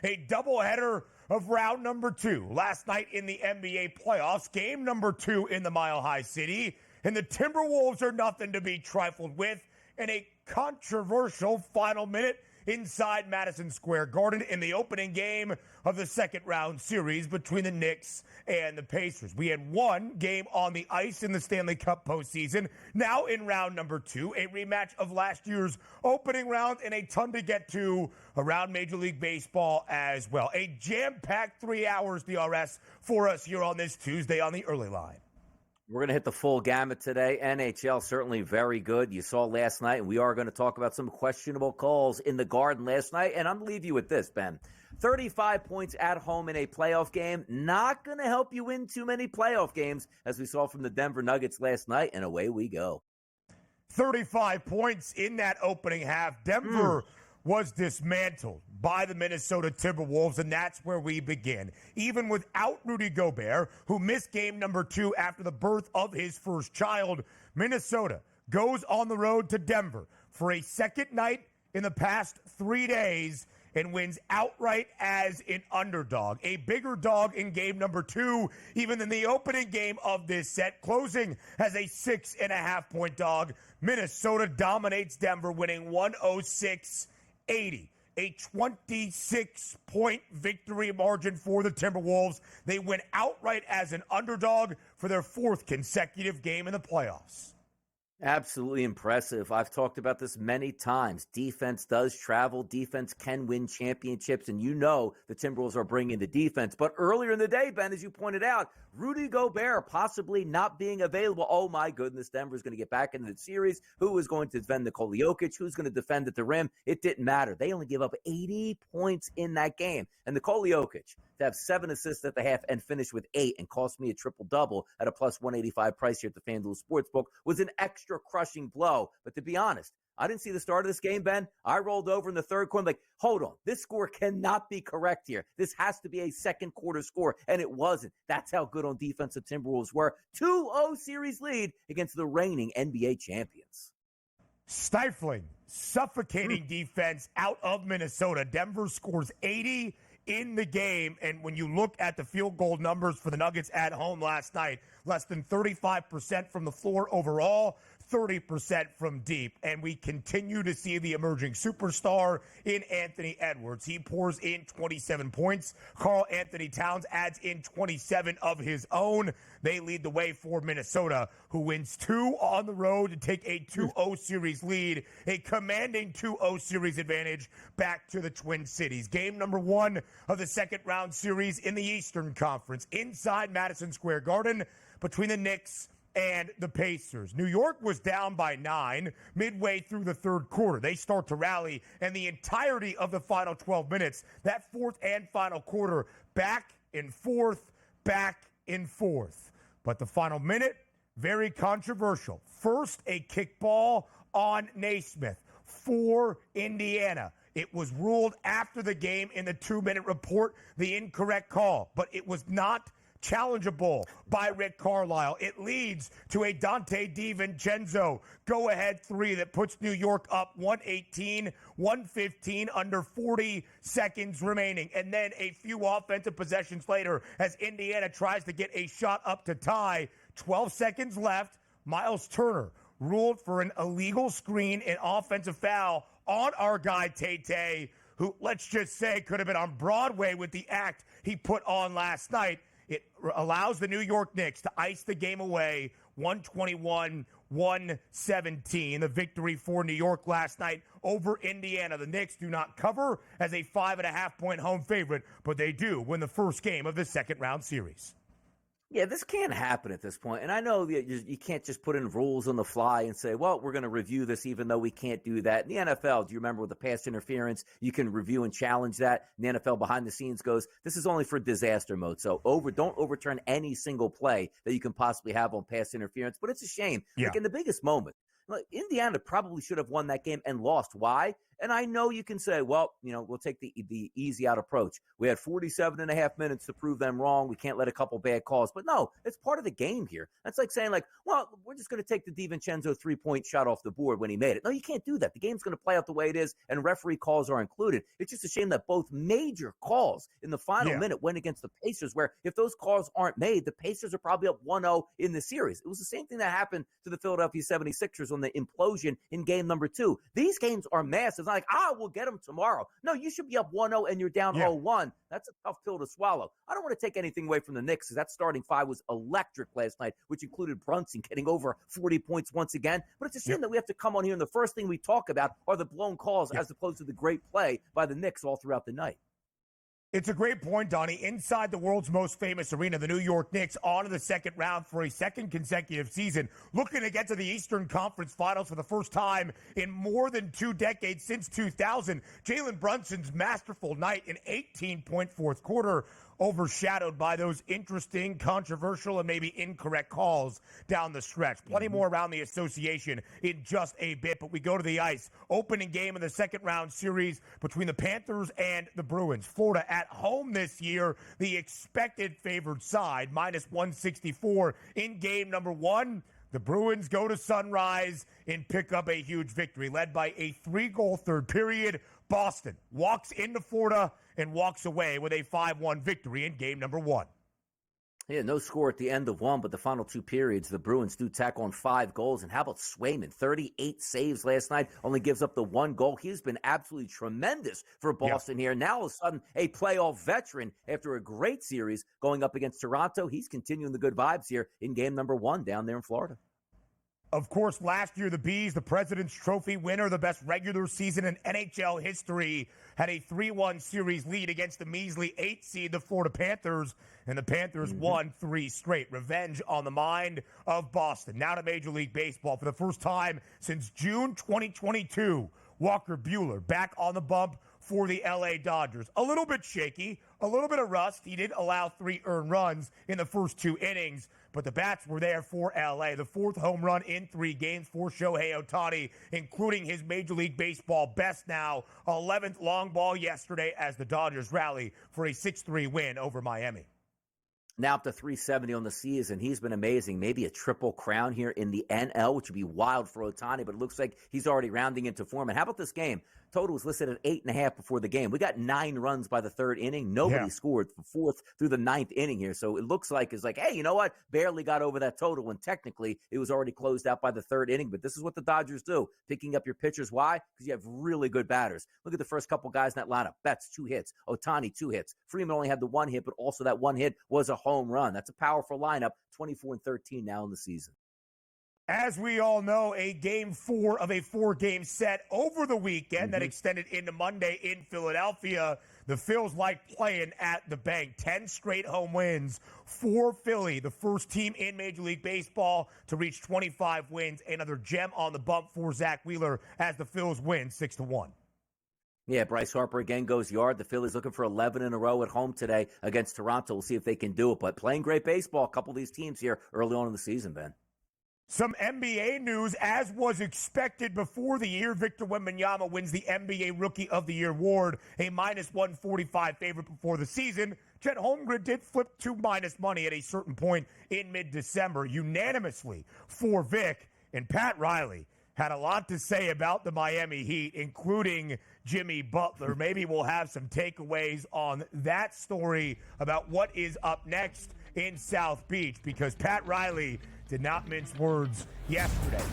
a doubleheader of round number 2 last night in the NBA playoffs, game number 2 in the Mile High City, and the Timberwolves are nothing to be trifled with in a controversial final minute inside Madison Square Garden in the opening game of the second round series between the Knicks and the Pacers. We had one game on the ice in the Stanley Cup postseason. Now in round number 2, a rematch of last year's opening round and a ton to get to around Major League Baseball as well. A jam-packed 3 hours, DRS, for us here on this Tuesday on the early line. We're going to hit the full gamut today. NHL, certainly very good. You saw last night, and we are going to talk about some questionable calls in the Garden last night. And I'm going to leave you with this, Ben. 35 points at home in a playoff game, not going to help you win too many playoff games, as we saw from the Denver Nuggets last night, and away we go. 35 points in that opening half. Denver was dismantled by the Minnesota Timberwolves, and that's where we begin. Even without Rudy Gobert, who missed game number 2 after the birth of his first child, Minnesota goes on the road to Denver for a second night in the past 3 days and wins outright as an underdog. A bigger dog in game number 2, even than the opening game of this set, closing as a 6.5-point dog. Minnesota dominates Denver, winning 106-80. A 26-point victory margin for the Timberwolves. They win outright as an underdog for their 4th consecutive game in the playoffs. Absolutely impressive. I've talked about this many times. Defense does travel. Defense can win championships, and you know the Timberwolves are bringing the defense. But earlier in the day, Ben, as you pointed out, Rudy Gobert possibly not being available. Oh, my goodness, Denver's going to get back into the series. Who is going to defend Nikola Jokic? Who's going to defend at the rim? It didn't matter. They only gave up 80 points in that game. And Nikola Jokic to have 7 assists at the half and finish with 8 and cost me a triple-double at a plus 185 price here at the FanDuel Sportsbook was an extra crushing blow. But to be honest, I didn't see the start of this game, Ben. I rolled over in the third quarter, like, hold on, this score cannot be correct here. This has to be a second quarter score, and it wasn't. That's how good on defense the Timberwolves were. 2-0 series lead against the reigning NBA champions. Stifling, suffocating defense out of Minnesota. Denver scores 80 in the game, and when you look at the field goal numbers for the Nuggets at home last night, less than 35% from the floor overall, 30% from deep, and we continue to see the emerging superstar in Anthony Edwards. He pours in 27 points. Karl Anthony Towns adds in 27 of his own. They lead the way for Minnesota, who wins 2 on the road to take a 2-0 series lead, a commanding 2-0 series advantage back to the Twin Cities. Game number 1 of the second round series in the Eastern Conference inside Madison Square Garden between the Knicks and the Pacers. New York was down by 9 midway through the third quarter. They start to rally, and the entirety of the final 12 minutes, that fourth and final quarter, back and forth. But the final minute, very controversial. First, a kickball on Naismith for Indiana. It was ruled after the game in the 2-minute report, the incorrect call, but it was not challengeable by Rick Carlisle. It leads to a Dante DiVincenzo go-ahead 3 that puts New York up 118-115 under 40 seconds remaining. And then a few offensive possessions later, as Indiana tries to get a shot up to tie, 12 seconds left, Miles Turner ruled for an illegal screen and offensive foul on our guy Tate, who, let's just say, could have been on Broadway with the act he put on last night. It allows the New York Knicks to ice the game away, 121-117. The victory for New York last night over Indiana. The Knicks do not cover as a 5.5-point home favorite, but they do win the first game of the second round series. Yeah, this can't happen at this point. And I know that you can't just put in rules on the fly and say, well, we're going to review this even though we can't do that. In the NFL, do you remember with the pass interference, you can review and challenge that? And the NFL behind the scenes goes, this is only for disaster mode. So don't overturn any single play that you can possibly have on pass interference. But it's a shame. Yeah. Like in the biggest moment, Indiana probably should have won that game and lost. Why? And I know you can say, well, we'll take the easy out approach. We had 47 and a half minutes to prove them wrong. We can't let a couple bad calls. But no, it's part of the game here. That's like saying, well, we're just going to take the DiVincenzo three-point shot off the board when he made it. No, you can't do that. The game's going to play out the way it is, and referee calls are included. It's just a shame that both major calls in the final minute went against the Pacers, where if those calls aren't made, the Pacers are probably up 1-0 in the series. It was the same thing that happened to the Philadelphia 76ers on the implosion in game number 2. These games are massive. It's not like, we'll get them tomorrow. No, you should be up 1-0 and you're down 0-1. That's a tough pill to swallow. I don't want to take anything away from the Knicks, because that starting five was electric last night, which included Brunson getting over 40 points once again. But it's a shame that we have to come on here and the first thing we talk about are the blown calls as opposed to the great play by the Knicks all throughout the night. It's a great point, Donnie. Inside the world's most famous arena, the New York Knicks on to the second round for a second consecutive season, looking to get to the Eastern Conference Finals for the first time in more than 2 decades, since 2000. Jalen Brunson's masterful night, an 18-point fourth quarter, overshadowed by those interesting, controversial, and maybe incorrect calls down the stretch. Plenty more around the association in just a bit, but we go to the ice. Opening game of the second round series between the Panthers and the Bruins. Florida at home this year, the expected favored side, minus 164 in game number 1. The Bruins go to Sunrise and pick up a huge victory, led by a 3-goal third period. Boston walks into Florida and walks away with a 5-1 victory in game number 1. Yeah, no score at the end of one, but the final 2 periods, the Bruins do tack on 5 goals. And how about Swayman? 38 saves last night, only gives up the 1 goal. He's been absolutely tremendous for Boston here. Now, all of a sudden, a playoff veteran after a great series going up against Toronto. He's continuing the good vibes here in game number 1 down there in Florida. Of course, last year, the Bees, the President's Trophy winner, the best regular season in NHL history, had a 3-1 series lead against the measly 8 seed, the Florida Panthers, and the Panthers won 3 straight. Revenge on the mind of Boston. Now to Major League Baseball. For the first time since June 2022, Walker Buehler back on the bump for the LA Dodgers. A little bit shaky, a little bit of rust. He did allow 3 earned runs in the first 2 innings, but the bats were there for LA. The 4th home run in 3 games for Shohei Ohtani, including his Major League Baseball best now, 11th long ball yesterday as the Dodgers rally for a 6-3 win over Miami. Now up to 370 on the season. He's been amazing. Maybe a triple crown here in the NL, which would be wild for Ohtani, but it looks like he's already rounding into form. And how about this game? Total was listed at 8.5 before the game. We got 9 runs by the 3rd inning. Nobody scored from 4th through the 9th inning here. So it looks like it's like, hey, you know what? Barely got over that total when technically it was already closed out by the 3rd inning. But this is what the Dodgers do. Picking up your pitchers. Why? Because you have really good batters. Look at the first couple guys in that lineup. Betts, 2 hits. Ohtani, 2 hits. Freeman only had the 1 hit, but also that 1 hit was a home run. That's a powerful lineup. 24-13 now in the season. As we all know, a game 4 of a 4-game set over the weekend that extended into Monday in Philadelphia. The Phils like playing at the bank. 10 straight home wins for Philly, the first team in Major League Baseball to reach 25 wins. Another gem on the bump for Zach Wheeler as the Phils win 6-1. Yeah, Bryce Harper again goes yard. The Phillies looking for 11 in a row at home today against Toronto. We'll see if they can do it. But playing great baseball, a couple of these teams here early on in the season, Ben. Some NBA news, as was expected before the year. Victor Wembanyama wins the NBA Rookie of the Year award, a minus 145 favorite before the season. Chet Holmgren did flip to minus money at a certain point in mid-December, unanimously for Vic. And Pat Riley had a lot to say about the Miami Heat, including Jimmy Butler. Maybe we'll have some takeaways on that story about what is up next in South Beach, because Pat Riley did not mince words yesterday.